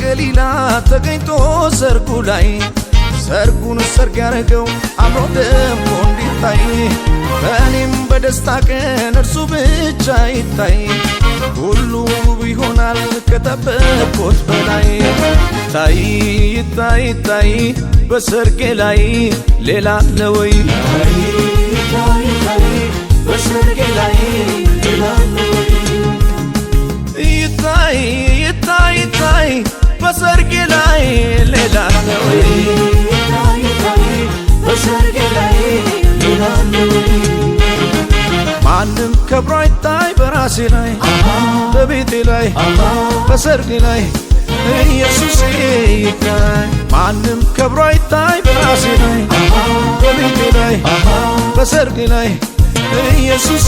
ገሊላ ተገኝቶ ሰርጉ ላይ ሰርጉን ሰርግ ያረገው አምሮ ደምቆ እንዲታይ በእኔም በደስታ ቀን እርሱ ብቻ ይታይ ሁሉ ውብ ይሆናል ከጠበቅኩት በላይ ታይ ታይ ታይ በሰርጌ ላይ ሌላ አለ ወይ ታይ ታይ በሰርጌ ላይ ሌላ አለ ወይ ይታይ ይታይ ይታይ በሰርጌ ላይ ሌላ አለ ወይ ይታይ ይታይ በሰርጌ ላይ ሌላ አለ ወይ ማንም ከብሮ አይታይ በራሴ ላይ በቤቴ ላይ በሰርጌ ላይ ኢየሱስ ይታይ ማንም ከብሮ አይታይ በራሴ ላይ በቤቴ ላይ በሰርጌ ላይ ኢየሱስ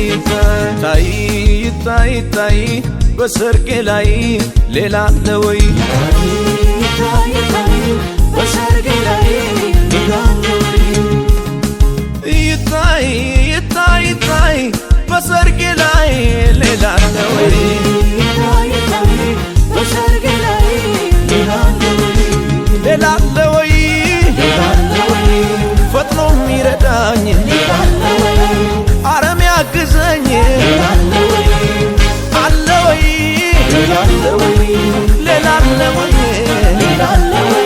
ይታይ ይታይ ይታይ በሰርጌ ላይ ሌላ አለ ወይ ይታይ ይታይ በሰርጌ ላይ ሌላ አለ ወይ ይታይ ይታይ ይታይ በሰርጌ ላይ ሌላ አለ ወይ ይታይ ይታይ በሰርጌ ላይ ሌላ አለ ወይ ሌላ አለ ወይ ሌላ አለ ወይ ፈጥኖ የሚረዳኝ ሌላ አለ ወይ አረም ያግዘኝ ሌላ አለ ወይ አለ ወይ ሌላ አለ ወይ ሌላ አለ ወይ ሌላ አለ ወይ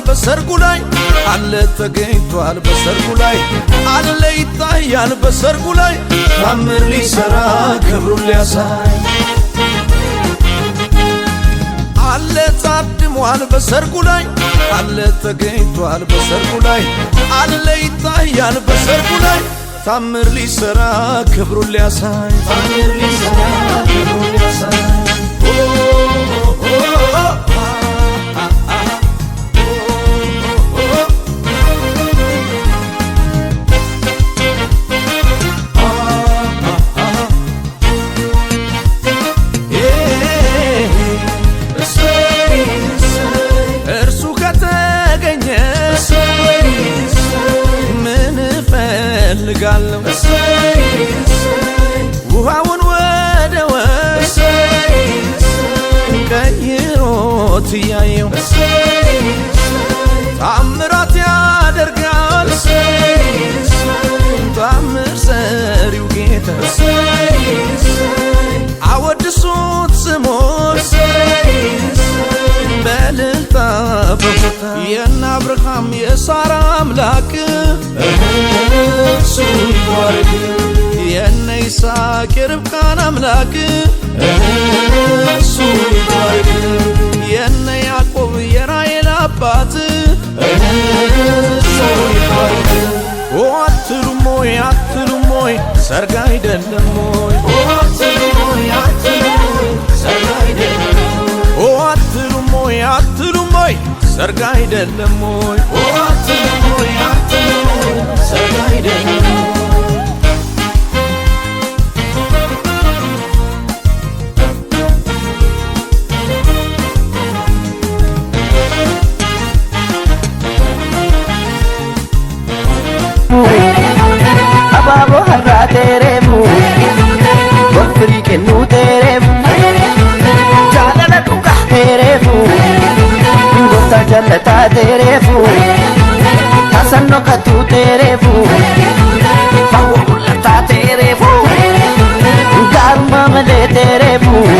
በሰርጉ ላይ አለ ተገኝቷል በሰርጉ ላይ አለ ይታያል በሰርጉ ላይ ታምር ሊሰራ ክብሩን ሊያሳይ አለ ታድሟል በሰርጉ ላይ አለ ተገኝቷል በሰርጉ ላይ አለ ይታያል በሰርጉ ላይ ታምር ሊሰራ ክብሩን ሊያሳይ ታምር ሊሰራ ክብሩን ሊያሳይ ውሃውን ወደ ወይን ቀይሮት እያየው ታምራት ያደርጋል ታምር ሰሪው ጌታ አወድሱት ስሙን በእልልታ በሆታ የእነ አብርሃም የሳራ አምላክ እሱ ይባረክ የእነ ይስሐቅ የርብቃን አምላክ እሱ ይባረክ የእነ ያዕቆብ የራሔል አባት እሱ ይባረክ አትሉም ሆይ አትሉም ሆይ ሰርግ አይደለም ሆይ አትሉም ሆይ አትሉም ሆይ ሰርግ አይደለም አትሉም ሆይ አትሉም ሆይ ሰርግ አይደለም ሆይ አትሉም ሆይ አትሉም ሆይ ሰርግ አይደለም अबाबो हर्रा तेरे मुँह बकरी के नू तेरे मुँह चादर टूका तेरे मुँह गोता चलता तेरे मुँह हसनो का तू तेरे मुँह मंगो लता तेरे मुँह गार मामले तेरे मुँह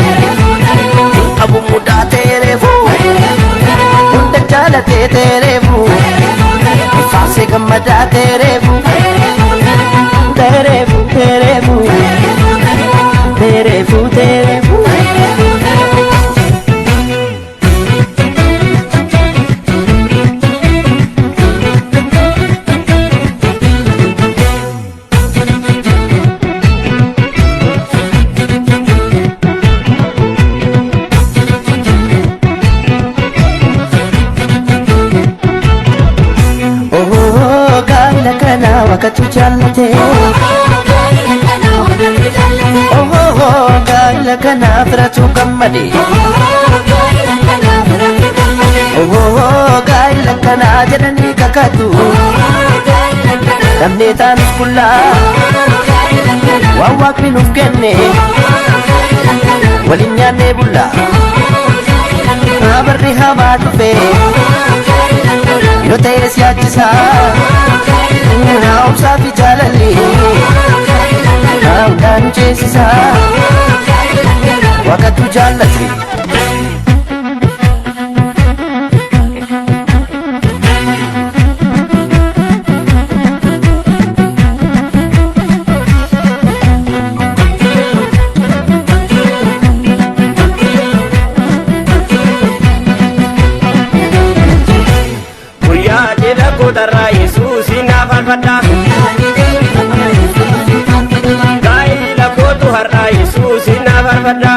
अब मुड़ा तेरे मुँह उन्द चलते तेरे मुँह सांसे गम्मदा तेरे मुँह तेरे मुँह तेरे मुँह तेरे मुँह तेरे मुँह wakatu jallate gaila kana firatu gammade gaila kana jedhani fakkaatu namni taanus kullaa waan waaqni nuuf kenne waliin nyaannee bullaa barri hamaa dhufe yoo ta'e si yaachisaa obsaa fi jaalalli hundaan nu ceesisaa waaqatu jaallate. Darra Yesus ina farfadda Gaila kotu harra Yesus ina farfadda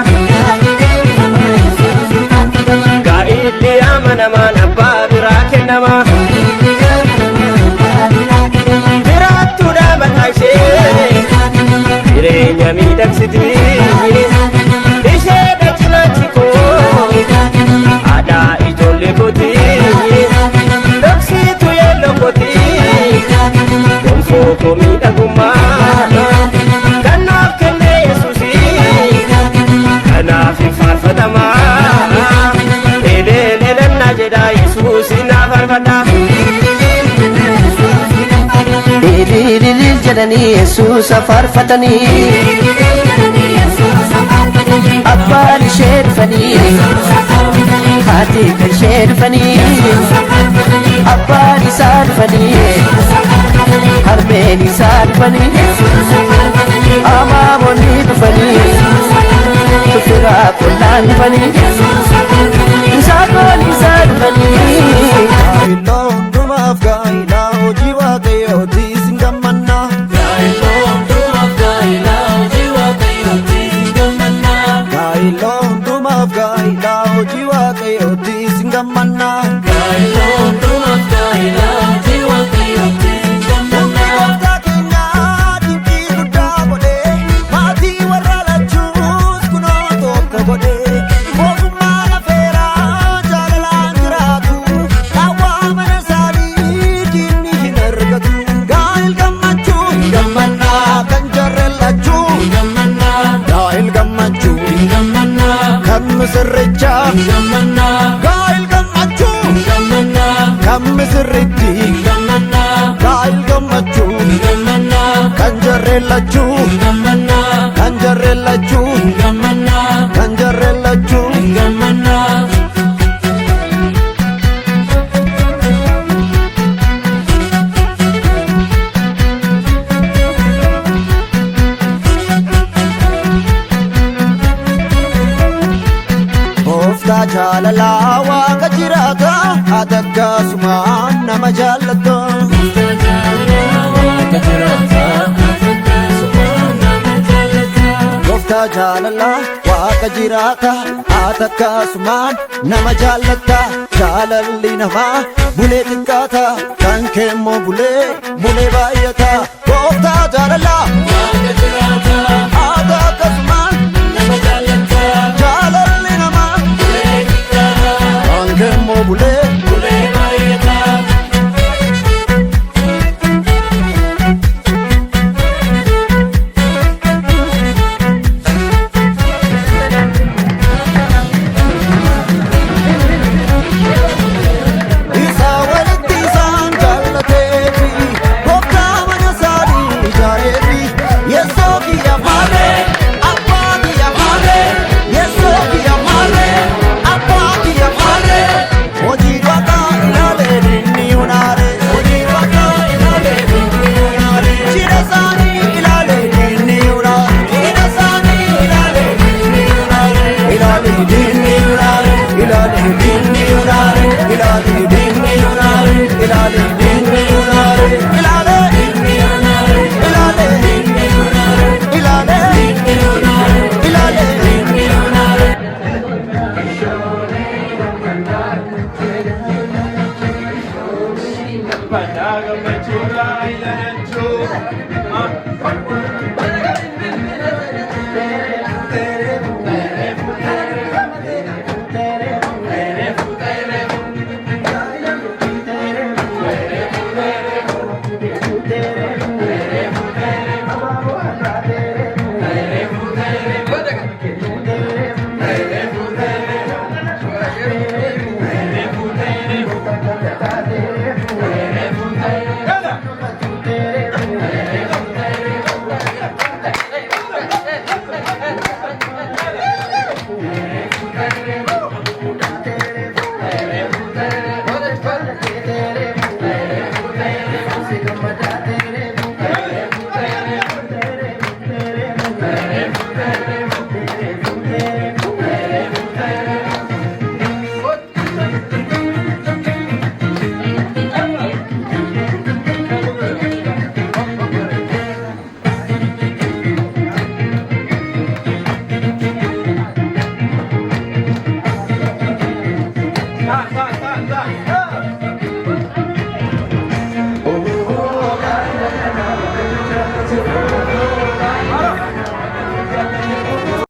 Gaili amana mana babira kenama Biratu da batakshe Birenya midaksiti Ishe dachina chiko Ada ijole koti Komida gumana Kanaf kene Yesusi Kanaf farfadama Elele najeda Yesusi na farfada Elele jedhani Yesusa farfatani Abbaan ishee dhufanii haati kan ishee dhufanii abbaan isaa dhufanii harmeen isaa dhufanii amaamonni dhufanii tufiraa qollaan dhufanii saaqoon isaa dhufanii. Gaa'ilaa hundumaaf gaa'ilaa hojii waaqayyootii sin gammannaa. Gaa'ilaa hundumaaf gaa'ilaa hojii waaqayyootii sin gammannaa. Gaa'ilaa hundumaaf gaa'ilaa hojii waaqayyootii sin gammannaa. Gaa'ilaa hundumaaf gaa'ilaa hojii waaqayyootii. Misirricha gaa'il gammachuu kan misirritti gaa'il gammachuu kan jarreellachuu kan jarreellachuu kan jarreellachuu. Jaalala waaqa jiraata akkasumaan nama jaallata. Gooftaa jaalala waaqa jiraata akkasumaan nama jaallata. Jaalalli namaa bulee xiqqaata kan keemmoo bulee baay'ata. Gooftaa jaalala waaqa jiraata